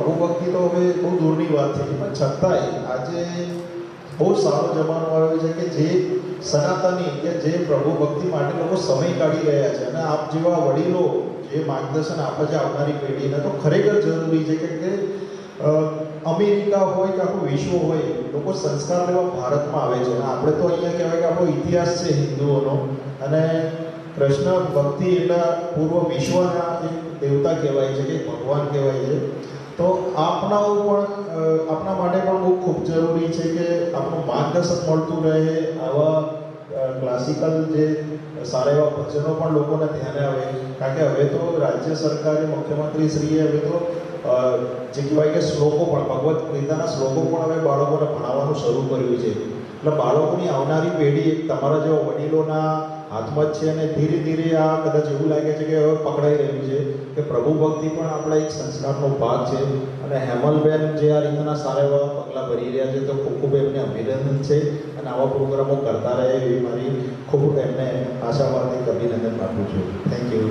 પ્રભુ ભક્તિ તો હવે બહુ દૂરની વાત થઈ પણ છતાંય આજે બહુ સારો જમાનો આવ્યો છે કે જે સનાતની કે જે પ્રભુ ભક્તિ માટે લોકો સમય કાઢી રહ્યા છે અને આપ જેવા વડીલો જે માર્ગદર્શન આપે છે આવનારી પેઢીને તો ખરેખર જરૂરી છે કે અમેરિકા હોય કે આખું વિશ્વ હોય લોકો સંસ્કાર લેવા ભારતમાં આવે છે અને આપણે તો અહીંયા કહેવાય કે આપણો ઇતિહાસ છે હિન્દુઓનો અને કૃષ્ણ ભક્તિ એટલે પૂર્વ વિશ્વના એક દેવતા કહેવાય છે કે ભગવાન કહેવાય છે તો આપણા માટે પણ બહુ ખૂબ જરૂરી છે કે આપણું માર્ગદર્શન મળતું રહે આવા ક્લાસિકલ જે સારા એવા ભજનો પણ લોકોને ધ્યાને આવે કારણ કે હવે તો રાજ્ય સરકારે મુખ્યમંત્રી શ્રીએ હવે તો જે કહેવાય કે શ્લોકો પણ ભગવદ્ ગીતાના શ્લોકો પણ હવે બાળકોને ભણાવવાનું શરૂ કર્યું છે એટલે બાળકોની આવનારી પેઢી તમારા જેવા વડીલોના હાથમાં જ છે અને ધીરે ધીરે આ કદાચ એવું લાગે છે કે હવે પકડાઈ રહ્યું છે કે પ્રભુ ભક્તિ પણ આપણા એક સંસ્કારનો ભાગ છે અને હેમલબેન જે આ રીતના સારા એવા પગલાં ભરી રહ્યા છે તો ખૂબ ખૂબ એમને અભિનંદન છે અને આવા પ્રોગ્રામો કરતા રહે એવી મારી ખૂબ એમને આશાવાદી અભિનંદન આપું છું. Thank you.